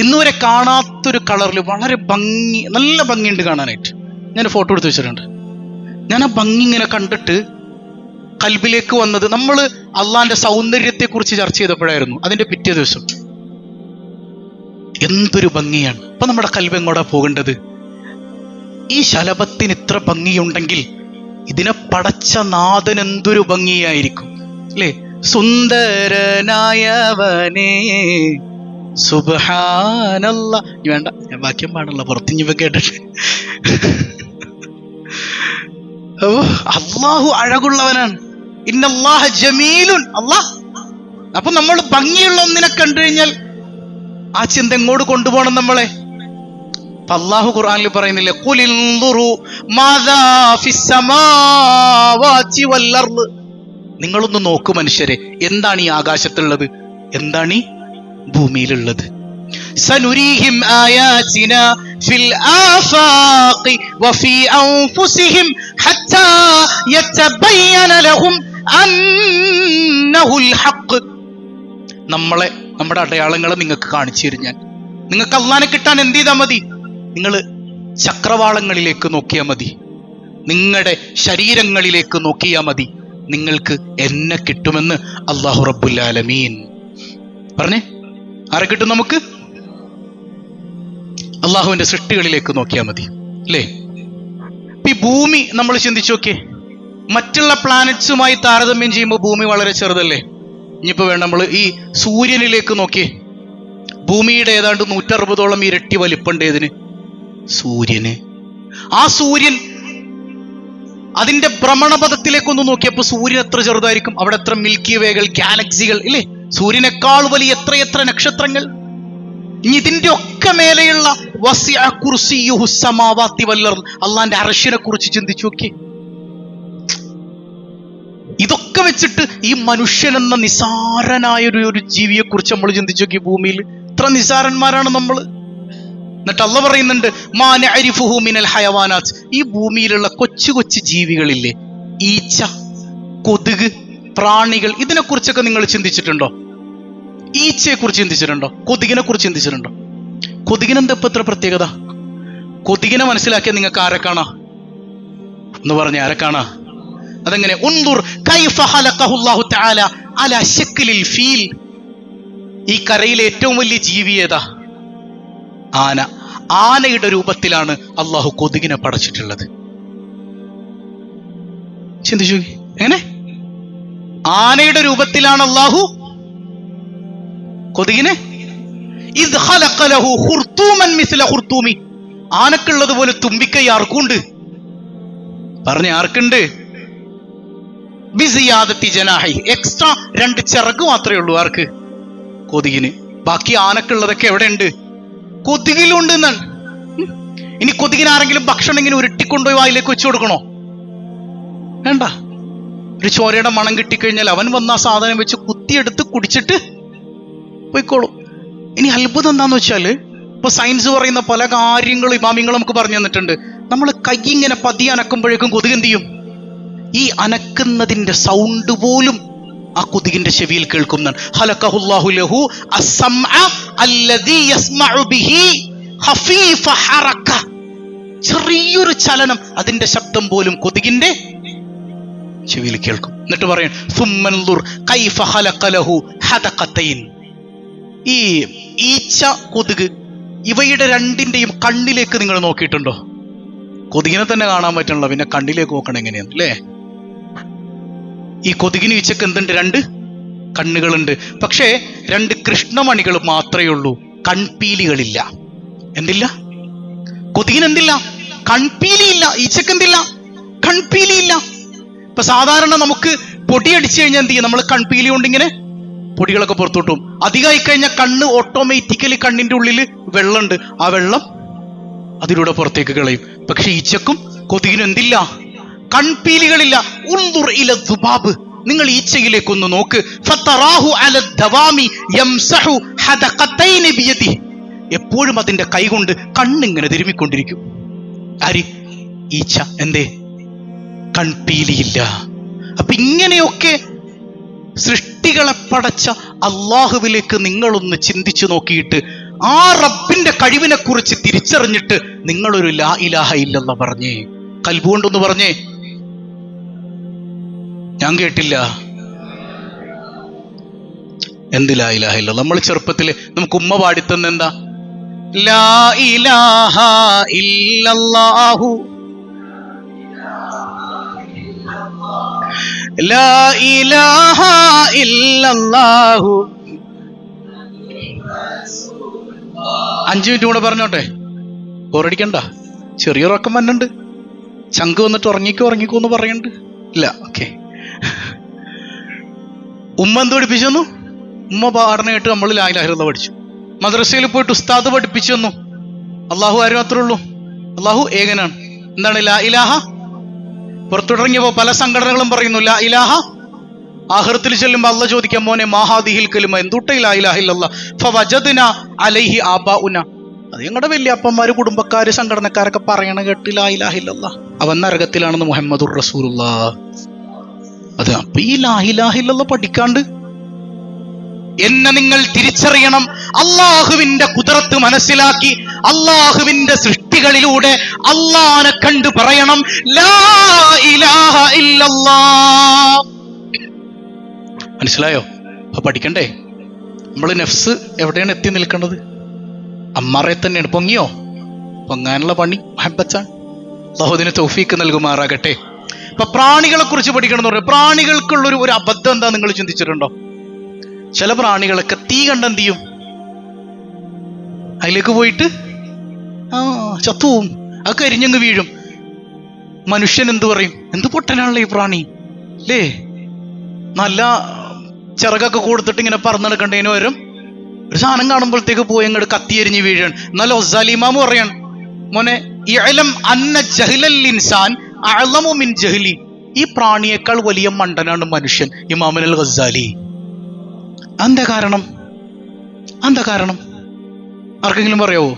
ഇന്നുവരെ കാണാത്തൊരു കളറിൽ വളരെ നല്ല ഭംഗിയുണ്ട് കാണാനായിട്ട്. ഞാൻ ഫോട്ടോ എടുത്ത് വെച്ചിട്ടുണ്ട്. ഞാൻ ആ ഭംഗി ഇങ്ങനെ കണ്ടിട്ട് കൽബിലേക്ക് വന്നത്, നമ്മൾ അള്ളാന്റെ സൗന്ദര്യത്തെ കുറിച്ച് ചർച്ച ചെയ്തപ്പോഴായിരുന്നു. അതിന്റെ പിറ്റേ ദിവസം എന്തൊരു ഭംഗിയാണ്. അപ്പൊ നമ്മുടെ കൽബ് എങ്ങോട്ടാ പോകേണ്ടത്? ഈ ശലഭത്തിന് ഇത്ര ഭംഗിയുണ്ടെങ്കിൽ ഇതിനെ പടച്ച നാഥൻ എന്തൊരു ഭംഗിയായിരിക്കും അല്ലേ? സുന്ദരനായവനേ സുബ്ഹാനല്ലാഹ്. വേണ്ട, ഞാൻ വാക്യം പാടുള്ള പുറത്തിഞ്ഞിപ്പ കേട്ടിട്ട്. അള്ളാഹു അഴകുള്ളവനാണ്. ഇന്നല്ലാഹ ജമീലുൻ. അള്ളാഹ്. അപ്പൊ നമ്മൾ ഭംഗിയുള്ള ഒന്നിനെ കണ്ടു കഴിഞ്ഞാൽ ആ ചിന്ത എങ്ങോട്ട് കൊണ്ടുപോകണം നമ്മളെ? അള്ളാഹു ഖുർആനിൽ പറയുന്നില്ലേ, നിങ്ങളൊന്ന് നോക്കൂ മനുഷ്യരെ, എന്താണ് ഈ ആകാശത്തുള്ളത്, എന്താണ് ഈ ഭൂമിയിലുള്ളത്? സനുരീഹിം ആയാതിനാ ഫിൽ ആഫാഖി വഫീ അൻഫുസിഹിം ഹത്താ യതബയ്യന ലഹും അന്നഹുൽ ഹഖ്. നമ്മുടെ അടയാളങ്ങളെ നിങ്ങൾക്ക് കാണിച്ചു തരും ഞാൻ. നിങ്ങൾക്ക് അള്ളാനെ കിട്ടാൻ എന്ത് ചെയ്താൽ മതി? നിങ്ങൾ ചക്രവാളങ്ങളിലേക്ക് നോക്കിയാൽ മതി, നിങ്ങളുടെ ശരീരങ്ങളിലേക്ക് നോക്കിയാൽ മതി, നിങ്ങൾക്ക് എന്നെ കിട്ടുമെന്ന് അല്ലാഹു റബ്ബുൽ ആലമീൻ പറഞ്ഞേ. ആരെ കിട്ടും നമുക്ക്? അള്ളാഹുവിന്റെ സൃഷ്ടികളിലേക്ക് നോക്കിയാൽ മതി അല്ലേ? ഈ ഭൂമി നമ്മൾ ചിന്തിച്ചു നോക്കിയേ, മറ്റുള്ള പ്ലാനറ്റ്സുമായി താരതമ്യം ചെയ്യുമ്പോൾ ഭൂമി വളരെ ചെറുതല്ലേ? ഇനിയിപ്പോ വേണ്ട, നമ്മൾ ഈ സൂര്യനിലേക്ക് നോക്കിയേ, ഭൂമിയുടെ ഏതാണ്ട് 160ഓളം ഇരട്ടി വലിപ്പുണ്ട് ഇതിന്, സൂര്യന്. ആ സൂര്യൻ അതിന്റെ ഭ്രമണപഥത്തിലേക്കൊന്ന് നോക്കിയപ്പോ സൂര്യൻ എത്ര ചെറുതായിരിക്കും? അവിടെ എത്ര മിൽക്കി വേകൾ, ഗാലക്സികൾ ഇല്ലേ? സൂര്യനേക്കാൾ വലിയ എത്ര നക്ഷത്രങ്ങൾ. ഇനി ഇതിന്റെ ഒക്കെ മേലെയുള്ള വസിഅ കുർസിയ്യുഹു സമാവാതി വൽ അർദ്, അള്ളാന്റെ അർശിനെ കുറിച്ച് ചിന്തിച്ചു നോക്കി. ഇതൊക്കെ വെച്ചിട്ട് ഈ മനുഷ്യൻ എന്ന നിസാരനായ ഒരു ജീവിയെ കുറിച്ച് നമ്മൾ ചിന്തിച്ചു നോക്കി. ഭൂമിയിൽ ഇത്ര നിസാരന്മാരാണ് നമ്മൾ. എന്നിട്ട് അള്ളാഹ് പറയുന്നുണ്ട്, മാ നഅരിഫുഹു മിനൽ ഹയവാനാത്ത്, ഈ ഭൂമിയിലുള്ള കൊച്ചു ജീവികളില്ലേ, ഈച്ച, കൊതുക്, പ്രാണികൾ, ഇതിനെക്കുറിച്ചൊക്കെ നിങ്ങൾ ചിന്തിച്ചിട്ടുണ്ടോ? ഈച്ചയെ കുറിച്ച് ചിന്തിച്ചിട്ടുണ്ടോ? കൊതുകിനെ കുറിച്ച് ചിന്തിച്ചിട്ടുണ്ടോ? കൊതുകിനെന്താ ഇപ്പൊ ഇത്ര പ്രത്യേകത? കൊതുകിനെ മനസ്സിലാക്കിയാൽ നിങ്ങൾക്ക് ആരെ കാണാ എന്ന് പറഞ്ഞ ആരെ കാണാ? അതെങ്ങനെ? ഉൻദുർ കൈഫ ഖലഖഹു അല്ലാഹു തആല അലാ ശക്ലിൽ ഫീൽ. ഈ കരയിലെ ഏറ്റവും വലിയ ജീവി ഏതാ? ആന. ആനയുടെ രൂപത്തിലാണ് അള്ളാഹു കൊതുകിനെ പടച്ചിട്ടുള്ളത്. ചിന്തിച്ചു എങ്ങനെ? ആനയുടെ രൂപത്തിലാണ് അള്ളാഹു കൊതുകിനെ. ഇദ് ഖലഖ ലഹു ഖുർതൂമൻ മിസ്ല ഖുർതൂമി. ആനക്കുള്ളത് പോലെ തുമ്പിക്കൈ ആർക്കുണ്ട്? പറഞ്ഞ ആർക്കുണ്ട്? ബിസിയാദത്തി ജനാഹി, എക്സ്ട്രാ 2 ചിറക് മാത്രമേ ഉള്ളൂ. ആർക്ക്? കൊതുകിന്. ബാക്കി ആനക്കുള്ളതൊക്കെ എവിടെ ഉണ്ട്? കൊതുകിലുണ്ട് എന്നാണ്. ഇനി കൊതുകിന് ആരെങ്കിലും ഭക്ഷണം ഇങ്ങനെ ഉരുട്ടിക്കൊണ്ടുപോയി വായിലേക്ക് വെച്ചു കൊടുക്കണോ? വേണ്ട. ഒരു ചോരയുടെ മണം കിട്ടിക്കഴിഞ്ഞാൽ അവൻ വന്ന ആ സാധനം വെച്ച് കുത്തിയെടുത്ത് കുടിച്ചിട്ട് പോയിക്കോളും. ഇനി അത്ഭുതം എന്താന്ന് വെച്ചാല്, ഇപ്പൊ സയൻസ് പറയുന്ന പല കാര്യങ്ങളും ഇമാമിങ്ങൾ നമുക്ക് പറഞ്ഞു തന്നിട്ടുണ്ട്. നമ്മൾ കൈ ഇങ്ങനെ പതിയെ അനക്കുമ്പോഴേക്കും കൊതുക് എന്ത് ചെയ്യും? ഈ അനക്കുന്നതിന്റെ സൗണ്ട് പോലും ആ കൊതുകിന്റെ ചെവിയിൽ കേൾക്കുന്നതാണ്. ഖലഖഹുല്ലാഹു ലഹു അസ്സംഅ അല്ലദീ യസ്മഉ ബിഹി ഖഫീഫ ഹറക. ചെറിയൊരു ചലനം, അതിന്റെ ശബ്ദം പോലും കൊതുകിന്റെ ചെവിയിൽ കേൾക്കും. എന്നിട്ട് പറയും സുമ്മൻദുർ കൈഫ ഖലഖ ലഹു ഹദഖതൈൻ. ഈ ഈച്ച, കൊതുക്, ഇവയുടെ രണ്ടിന്റെയും കണ്ണിലേക്ക് നിങ്ങൾ നോക്കിയിട്ടുണ്ടോ? കൊതുകിനെ തന്നെ കാണാൻ പറ്റണല്ലോ, പിന്നെ കണ്ണിലേക്ക് നോക്കണം എങ്ങനെയാണ് അല്ലേ? ഈ കൊതുകിന് ഈച്ചക്ക് എന്തുണ്ട്? 2 കണ്ണുകളുണ്ട്. പക്ഷേ 2 കൃഷ്ണമണികൾ മാത്രമേ ഉള്ളൂ, കൺപീലികളില്ല. എന്തില്ല? കൊതുകിന് എന്തില്ല? കൺപീലിയില്ല. ഈച്ചക്ക് എന്തില്ല? കൺപീലിയില്ല. ഇപ്പൊ സാധാരണ നമുക്ക് പൊടി അടിച്ചു കഴിഞ്ഞാൽ എന്ത് ചെയ്യും? നമ്മൾ കൺപീലി കൊണ്ട് ഇങ്ങനെ പൊടികളൊക്കെ പുറത്തോട്ടും. അധികമായി കഴിഞ്ഞാൽ കണ്ണ് ഓട്ടോമാറ്റിക്കലി കണ്ണിന്റെ ഉള്ളിൽ വെള്ളമുണ്ട്, ആ വെള്ളം അതിലൂടെ പുറത്തേക്ക് കളയും. പക്ഷെ ഈച്ചക്കും കൊതുകിനും എന്തില്ല? കൺപീലികളില്ല. ഉൻദുർ ഇല ദുബാബ്, നിങ്ങൾ ഈച്ചയിലേക്കൊന്ന് നോക്ക്. ഫതറാഹു അല ദവാമി യംസഹു ഹദഖതൈൻ ബിയദിഹി, എപ്പോഴും അതിന്റെ കൈകൊണ്ട് കണ്ണിങ്ങനെ തിരുമിക്കൊണ്ടിരിക്കും. ആര്? ഈച്ച. എന്തേ? കൺപീലിയില്ല. അപ്പൊ ഇങ്ങനെയൊക്കെ സൃഷ്ടികളെ പടച്ച അള്ളാഹുവിലേക്ക് നിങ്ങളൊന്ന് ചിന്തിച്ചു നോക്കിയിട്ട് ആ റബ്ബിന്റെ കഴിവിനെ കുറിച്ച് തിരിച്ചറിഞ്ഞിട്ട് നിങ്ങളൊരു ലാ ഇലാഹ ഇല്ലല്ലാഹ് പറഞ്ഞേ. കൽബ് കൊണ്ടൊന്ന് പറഞ്ഞേ. ഞാൻ കേട്ടില്ല. എന്ത് ലാ ഇലാഹ ഇല്ലല്ലാഹ്? നമ്മൾ ചെറുപ്പത്തില് നമുക്ക് ഉമ്മ പാടിത്തന്ന എന്താ? ലാ ഇലാഹ ഇല്ലല്ലാഹു ലാ ഇലാഹ ഇല്ലല്ലാഹു. 5 മിനിറ്റ് കൂടെ പറഞ്ഞോട്ടെ, ബോറടിക്കണ്ട. ചെറിയൊറക്കം വന്നുണ്ട്, ചങ്ക് വന്നിട്ട് ഉറങ്ങിക്കോ എന്ന് പറയുന്നുണ്ട്. ഇല്ല, ഓക്കെ. ഉമ്മ എന്ത് പഠിപ്പിച്ചു തന്നു? ഉമ്മ പാടണ കേട്ട് നമ്മൾ ലാ ഇലാഹ ഇല്ലല്ലാഹ് പഠിച്ചു. മദ്രസയിൽ പോയിട്ട് ഉസ്താദ് പഠിപ്പിച്ചു തന്നു, അള്ളാഹു ആരും മാത്രമേ ഉള്ളൂ, അള്ളാഹു ഏകനാണ്. എന്താണ് ലാ ഇലാഹ? പുറത്തിറങ്ങിയപ്പോ പല സംഘടനകളും പറയുന്നു ലാ ഇലാഹ. ആഖിറത്തിൽ ചെല്ലുമ്പോൾ അള്ളാഹ് ചോദിക്കാം, മോനെ മാഹാദിഹിൽ കലിമ, എന്തുട്ടേ ലാ ഇലാഹ ഇല്ലല്ലാഹ്? ഫവജദ്നാ അലൈഹി ആബാഉന, അത് ഞങ്ങളുടെ വല്യപ്പന്മാര് കുടുംബക്കാര് സംഘടനക്കാരൊക്കെ പറയണ കേട്ട് ലാ ഇലാഹ ഇല്ലല്ലാഹ്. അവൻ നരകത്തിലാണെന്ന് മുഹമ്മദുർ റസൂലുള്ളാഹ്. അത് അപ്പൊ ഈ ലാ ഇലാഹ ഇല്ലല്ലാഹ് പഠിക്കാണ്ട് എന്നെ നിങ്ങൾ തിരിച്ചറിയണം. അള്ളാഹുവിന്റെ ഖുദ്റത്ത് മനസ്സിലാക്കി അള്ളാഹുവിന്റെ സൃഷ്ടികളിലൂടെ അള്ളാഹനെ കണ്ടു പറയണം ലാ ഇലാഹ ഇല്ലല്ലാഹ്. മനസ്സിലായോ? അപ്പൊ പഠിക്കണ്ടേ? നമ്മള് നഫ്സ് എവിടെയാണ് എത്തി നിൽക്കേണ്ടത്? അമ്മാറെ തന്നെയാണ്. പൊങ്ങിയോ? പൊങ്ങാനുള്ള പണി മഹബത്താണ്. അല്ലാഹുവിന് തൗഫീക്ക് നൽകുമാറാകട്ടെ. അപ്പൊ പ്രാണികളെ കുറിച്ച് പഠിക്കണം എന്ന് പറഞ്ഞു. പ്രാണികൾക്കുള്ളൊരു അബദ്ധം എന്താ നിങ്ങൾ ചിന്തിച്ചിട്ടുണ്ടോ? ചില പ്രാണികളൊക്കെ തീ കണ്ട എന്ത് ചെയ്യും? അതിലേക്ക് പോയിട്ട് ചത്തുവും, അത് കരിഞ്ഞങ്ങ് വീഴും. മനുഷ്യൻ എന്ത് പറയും? എന്ത് പൊട്ടനാണല്ലോ ഈ പ്രാണി അല്ലേ? നല്ല ചിറകൊക്കെ കൊടുത്തിട്ട് ഇങ്ങനെ പറന്ന് നടക്കണ്ടതിന് പകരം ഒരു സാധനം കാണുമ്പോഴത്തേക്ക് പോയി അങ്ങോട്ട് കത്തിയെരിഞ്ഞ് വീഴാണ്. എന്നാലും ഒസാലിമാമ് പറയാണ്, മോനെ ഇഅലം അന്ന ജഹ്ലൽ ഇൻസാൻ അഅ്ലമു മിൻ ജഹ്ലി, ഈ പ്രാണിയേക്കാൾ വലിയ മണ്ടനാണ് മനുഷ്യൻ. ഇമാമുൽ ഗസാലി. എന്താ കാരണം? എന്താ കാരണം? ആർക്കെങ്കിലും പറയാവോ?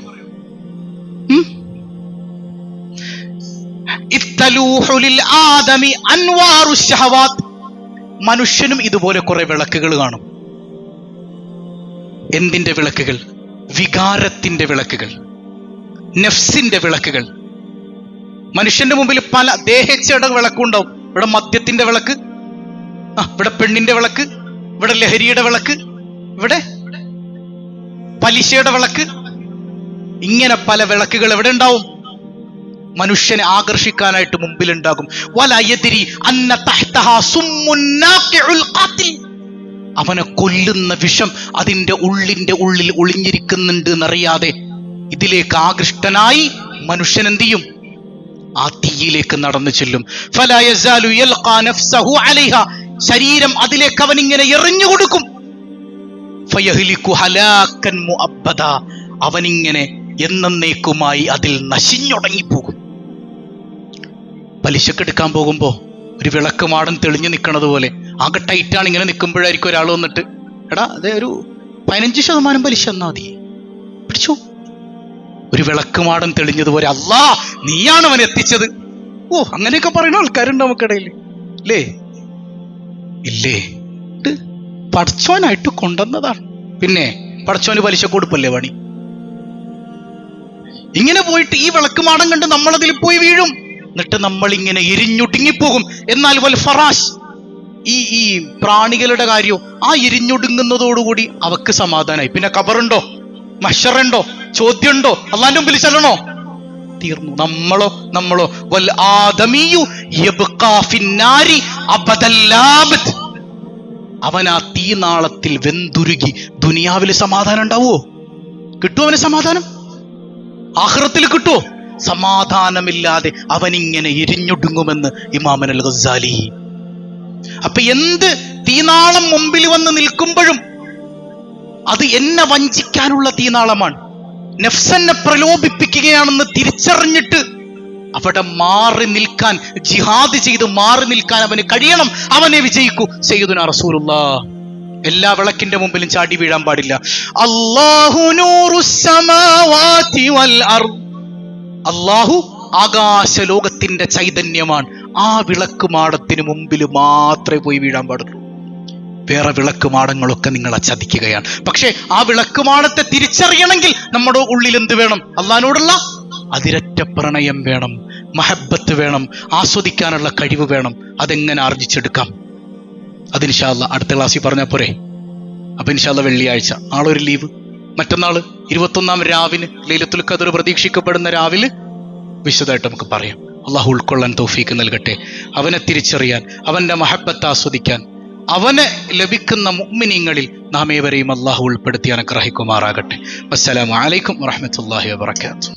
മനുഷ്യനും ഇതുപോലെ കുറെ വിളക്കുകൾ കാണും. എന്തിന്റെ വിളക്കുകൾ? വികാരത്തിന്റെ വിളക്കുകൾ, നഫ്സിന്റെ വിളക്കുകൾ. മനുഷ്യന്റെ മുമ്പിൽ പല ദേഹേച്ഛയുടെ വിളക്കുണ്ടാവും. ഇവിടെ മദ്യത്തിന്റെ വിളക്ക്, ഇവിടെ പെണ്ണിന്റെ വിളക്ക്, ഇവിടെ ലഹരിയുടെ വിളക്ക്, ഇവിടെ പലിശയുടെ വിളക്ക്. ഇങ്ങനെ പല വിളക്കുകൾ എവിടെ ഉണ്ടാവും? മനുഷ്യനെ ആകർഷിക്കാനായിട്ട് മുമ്പിലുണ്ടാകും. വലയദ്രി അന്ന തഹ്തഹാ സുമ്മുൻ നാഖിഉൽ ഖാതിൽ, അവനെ കൊല്ലുന്ന വിഷം അതിന്റെ ഉള്ളിൽ ഒളിഞ്ഞിരിക്കുന്നുണ്ട് എന്നറിയാതെ ഇതിലേക്ക് ആകൃഷ്ടനായി മനുഷ്യൻ എന്ത് ചെയ്യും? ആ തീയിലേക്ക് നടന്നു ചെല്ലും. ഫലാ യസാലു യൽഖാ നഫ്സഹു അലൈഹാ, ശരീരം അതിലേക്ക് അവൻ ഇങ്ങനെ എറിഞ്ഞു കൊടുക്കും. ഫയഹ്ലികു ഹലാക്കൻ മുഅബ്ബദ, അവനിങ്ങനെ എന്നേക്കുമായി അതിൽ നശിഞ്ഞുടങ്ങിപ്പോകും. പലിശക്കെടുക്കാൻ പോകുമ്പോ ഒരു വിളക്ക് മാടൻ തെളിഞ്ഞു നിൽക്കണത് പോലെ ആകെ ടൈറ്റാണ്. ഇങ്ങനെ നിൽക്കുമ്പോഴായിരിക്കും ഒരാൾ വന്നിട്ട്, എടാ അതെ ഒരു 15% പലിശ എന്നാ മതി, പിടിച്ചോ. ഒരു വിളക്ക് മാടൻ തെളിഞ്ഞതുപോലെ അല്ലാ നീയാണ് അവൻ എത്തിച്ചത്. ഓ, അങ്ങനെയൊക്കെ പറയുന്ന ആൾക്കാരുണ്ട് നമുക്കിടയിൽ അല്ലേ? ഇല്ലേ? പടച്ചോനായിട്ട് കൊണ്ടുവന്നതാണ്. പിന്നെ പടച്ചോന് പലിശ കൊടുപ്പല്ലേ പണി? ഇങ്ങനെ പോയിട്ട് ഈ വിളക്ക് മാടം കണ്ട് നമ്മളതിൽ പോയി വീഴും. എന്നിട്ട് നമ്മൾ ഇങ്ങനെ എരിഞ്ഞൊടുങ്ങിപ്പോകും. എന്നാൽ വൽ ഫറാശ്, ഈ പ്രാണികളുടെ കാര്യവും ആ എരിഞ്ഞൊടുങ്ങുന്നതോടുകൂടി അവക്ക് സമാധാനമായി. പിന്നെ ഖബറുണ്ടോ? മഹ്ശറുണ്ടോ? ചോദ്യമുണ്ടോ? അള്ളാന്റെ മുമ്പിൽ ചെല്ലണോ? തീർന്നു. നമ്മളോ വൽ ആദമിയു യബ്ഖാ ഫിന്നാരി അബദല്ലാബദ്. അവൻ ആ തീനാളത്തിൽ വെന്തുരുകി. ദുനിയാവിൽ സമാധാനം ഉണ്ടാവോ? കിട്ടുമോ അവന് സമാധാനം? ആഖിറത്തിൽ കിട്ടുമോ? സമാധാനമില്ലാതെ അവനിങ്ങനെ എരിഞ്ഞൊടുങ്ങുമെന്ന് ഇമാം അൽ ഗസാലി. അപ്പൊ എന്ത് തീനാളം മുമ്പിൽ വന്ന് നിൽക്കുമ്പോഴും അത് എന്നെ വഞ്ചിക്കാനുള്ള തീനാളമാണ്, നഫ്സെന്നെ പ്രലോഭിപ്പിക്കുകയാണെന്ന് തിരിച്ചറിഞ്ഞിട്ട് അവിടെ മാറി നിൽക്കാൻ, ജിഹാദ് ചെയ്ത് മാറി നിൽക്കാൻ അവന് കഴിയണം. അവനെ വിജയിക്കൂ. സയ്യിദുനാ റസൂലുള്ളാഹ് എല്ലാ വിളക്കിന്റെ മുമ്പിലും ചാടി വീഴാൻ പാടില്ല. അല്ലാഹു നൂറുസ് സമാവാതി വൽ അർദ്. അല്ലാഹു ആകാശ ലോകത്തിന്റെ ചൈതന്യമാണ്. ആ വിളക്ക് മാടത്തിന് മുമ്പിൽ മാത്രമേ പോയി വീഴാൻ പാടുള്ളൂ. വേറെ വിളക്ക് മാടങ്ങളൊക്കെ നിങ്ങളെ ചതിക്കുകയാണ്. പക്ഷെ ആ വിളക്ക് മാടത്തെ തിരിച്ചറിയണമെങ്കിൽ നമ്മുടെ ഉള്ളിൽ എന്ത് വേണം? അള്ളാഹിനോടുള്ള അതിരറ്റ പ്രണയം വേണം, മഹബത്ത് വേണം, ആസ്വദിക്കാനുള്ള കഴിവ് വേണം. അതെങ്ങനെ ആർജിച്ചെടുക്കാം? അത് ഇൻഷാ അല്ലാഹ് അടുത്ത ക്ലാസ്സിൽ പറഞ്ഞാൽ പോരെ? അപ്പൊ ഇൻഷാ അല്ലാഹ് വെള്ളിയാഴ്ച നാളൊരു ലീവ്, മറ്റന്നാൾ 21-ാം രാവിന് ലൈലത്തുൽ ഖദ്ർ പ്രതീക്ഷിക്കപ്പെടുന്ന രാവിലെ വിശദമായിട്ട് നമുക്ക് പറയാം. അള്ളാഹു ഉൾക്കൊള്ളാൻ തൗഫീക്ക് നൽകട്ടെ. അവനെ തിരിച്ചറിയാൻ, അവന്റെ മഹബത്ത് ആസ്വദിക്കാൻ, അവന് ലഭിക്കുന്ന മുഅ്മിനീങ്ങളിൽ നാം ഏവരെയും അള്ളാഹു ഉൾപ്പെടുത്തി അനുഗ്രഹിക്കുമാറാകട്ടെ. അസ്സലാമു അലൈക്കും വറഹ്മത്തുള്ളാഹി വബറകാതുഹു.